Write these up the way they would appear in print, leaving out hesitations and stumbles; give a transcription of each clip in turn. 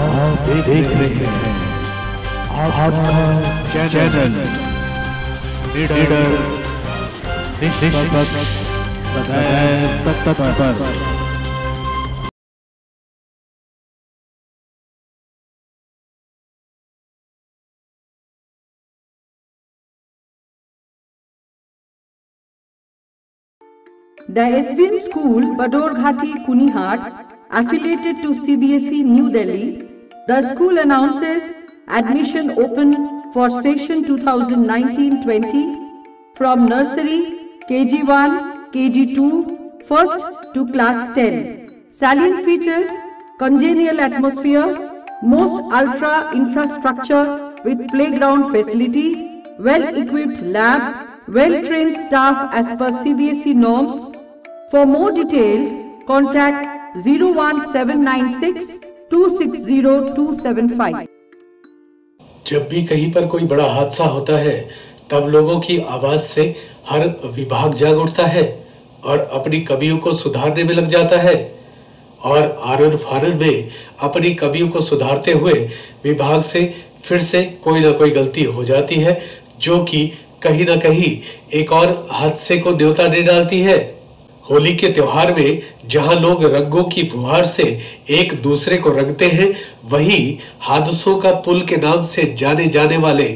आप देख रहे हैं आपका चैनल लीडर निष्पक्ष सदैव तत्पर। The SVM School, Badorghati, Kunihat, affiliated to CBSE New Delhi, the school announces admission open for session 2019-20 from nursery, KG1, KG2, 1st to class 10. Salient features: congenial atmosphere, most ultra infrastructure with playground facility, well-equipped lab, well-trained staff as per CBSE norms. For more details, contact 01796 260 275. जब भी कहीं पर कोई बड़ा हादसा होता है तब लोगों की आवाज से हर विभाग जाग उठता है और अपनी कमियों को सुधारने में लग जाता है। और आनन फानन में अपनी कमियों को सुधारते हुए विभाग से फिर से कोई ना कोई गलती हो जाती है, जो कि कहीं ना कहीं एक और हादसे को न्योता दे डालती है। होली के त्योहार में जहां लोग रंगों की फुहार से एक दूसरे को रंगते हैं, वहीं हादसों का पुल के नाम से जाने जाने वाले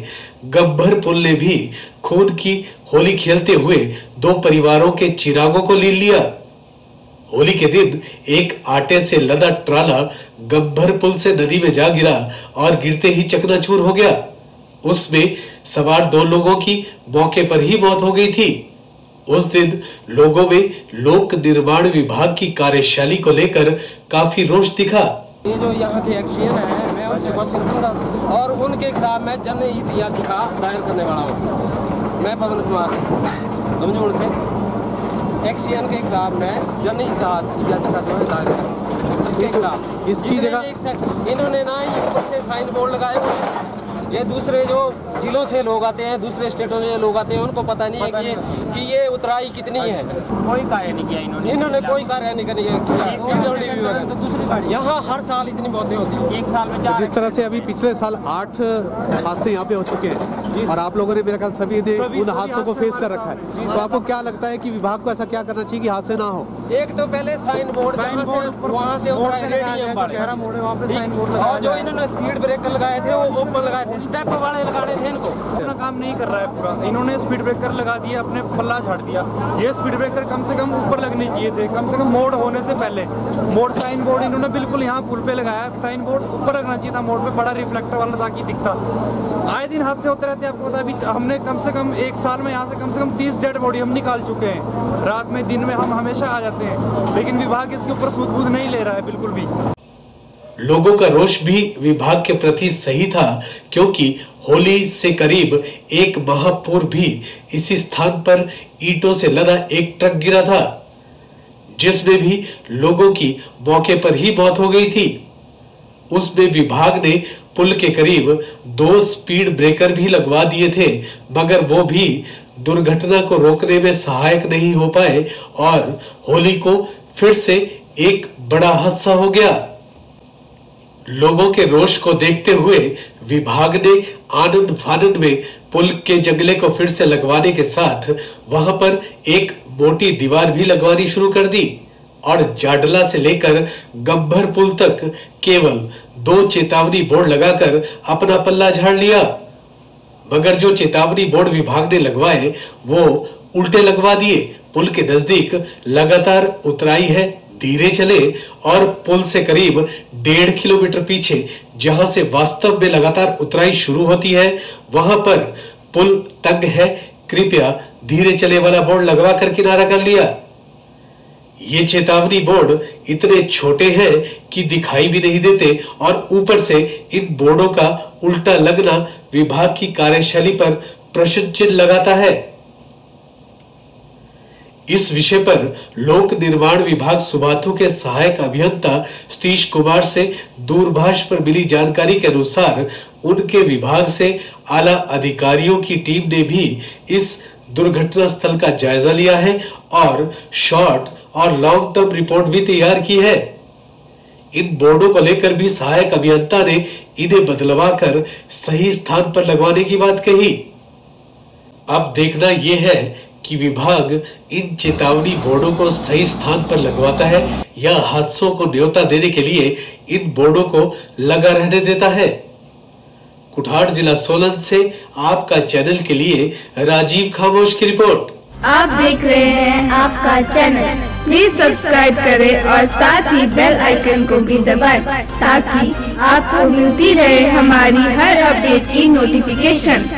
गब्बर पुल ने भी खून की होली खेलते हुए दो परिवारों के चिरागों को लीन लिया। होली के दिन एक आटे से लदा ट्राला गब्बर पुल से नदी में जा गिरा और गिरते ही चकनाचूर हो गया। उसमें सवार दो लोगों की मौके पर ही मौत हो गई थी। उस दिन लोगों में लोक निर्माण विभाग की कार्यशैली को लेकर काफी रोष दिखा। ये जो यहाँ के एक्शन है, मैं उनसे क्वेश्चन करूंगा और उनके खिलाफ मैं जनहित याचिका दायर करने वाला हूँ। मैं पवन कुमार गमजोड़ से एक्शन के खिलाफ मैं जनहित याचिका जो है दायर करूँ। इसके खिलाफ इसकी जगह इन्होंने ना ही ऊपर से साइन बोर्ड लगाए हुए हैं। ये दूसरे जो जिलों से लोग आते हैं, दूसरे स्टेटों से लोग आते हैं, उनको पता नहीं है कि ये उतराई कितनी है। कोई कार्य नहीं किया इन्होंने कोई कार्य नहीं किया। दूसरी यहाँ हर साल इतनी मौतें होती हैं, एक साल में 4। जिस तरह से अभी पिछले साल 8 हादसे यहाँ पे हो चुके हैं और आप लोगों ने मेरे ख्याल सभी उन हादसों को फेस कर रखा है, तो आपको क्या लगता है कि विभाग को ऐसा क्या करना चाहिए कि हादसे ना हो? एक तो पहले साइन बोर्ड वहाँ से और जो इन्होंने स्पीड ब्रेकर लगाए थे वो ओपन लगाए थे, स्टेप वाले लगाने थे। इनको अपना काम नहीं कर रहा है पूरा। इन्होंने स्पीड ब्रेकर लगा दिया, अपने पल्ला झाड़ दिया। ये स्पीड ब्रेकर कम से कम ऊपर लगने चाहिए थे, कम से कम मोड़ होने से पहले। मोड़ साइन बोर्ड इन्होंने बिल्कुल यहाँ पुल पे लगाया, साइन बोर्ड ऊपर रखना चाहिए था मोड़ पे, बड़ा रिफ्लेक्टर वाला ताकि दिखता। आए दिन हादसे होते रहते हैं, आपको पता है। अभी हमने कम से कम एक साल में यहाँ से कम 30 डेड बॉडी हम निकाल चुके हैं। रात में दिन में हम हमेशा आ जाते हैं, लेकिन विभाग इसके ऊपर सूद बूद नहीं ले रहा है बिल्कुल भी। लोगों का रोष भी विभाग के प्रति सही था, क्योंकि होली से करीब एक माह पूर्व भी इसी स्थान पर ईंटों से लदा एक ट्रक गिरा था, जिसमें भी लोगों की मौके पर ही मौत हो गई थी। उसमें विभाग ने पुल के करीब 2 स्पीड ब्रेकर भी लगवा दिए थे, मगर वो भी दुर्घटना को रोकने में सहायक नहीं हो पाए और होली को फिर से एक बड़ा हादसा हो गया। लोगों के रोष को देखते हुए विभाग ने आनन फानन में पुल के जंगले को फिर से लगवाने के साथ वहां पर एक मोटी दीवार भी लगवानी शुरू कर दी और जाडला से लेकर गब्बर पुल तक केवल 2 चेतावनी बोर्ड लगाकर अपना पल्ला झाड़ लिया। मगर जो चेतावनी बोर्ड विभाग ने लगवाए वो उल्टे लगवा दिए। पुल के नजदीक लगातार उतराई है, धीरे चले, और पुल से करीब 1.5 किलोमीटर पीछे जहां से वास्तव में लगातार उतराई शुरू होती है, वहां पर पुल तंग है, कृपया धीरे चले वाला बोर्ड लगवा कर किनारा कर लिया। ये चेतावनी बोर्ड इतने छोटे हैं कि दिखाई भी नहीं देते और ऊपर से इन बोर्डों का उल्टा लगना विभाग की कार्यशैली पर प्रश्न चिन्ह लगाता है। इस विषय पर लोक निर्माण विभाग सुबाथू के सहायक अभियंता सतीश कुमार से दूरभाष पर मिली जानकारी के अनुसार उनके विभाग से आला अधिकारियों की टीम ने भी इस दुर्घटना स्थल का जायजा लिया है और शॉर्ट और लॉन्ग टर्म रिपोर्ट भी तैयार की है। इन बोर्डों को लेकर भी सहायक अभियंता ने इन्हें बदलवा कर सही स्थान पर लगवाने की बात कही। अब देखना यह है कि विभाग इन चेतावनी बोर्डों को सही स्थान पर लगवाता है या हादसों को न्योता देने के लिए इन बोर्डों को लगा रहने देता है। कुठाड़ जिला सोलन से आपका चैनल के लिए राजीव खामोश की रिपोर्ट। आप देख रहे हैं आपका चैनल, प्लीज सब्सक्राइब करें और साथ ही बेल आइकन को भी दबाएं ताकि आपको मिलती रहे हमारी हर अपडेट की नोटिफिकेशन।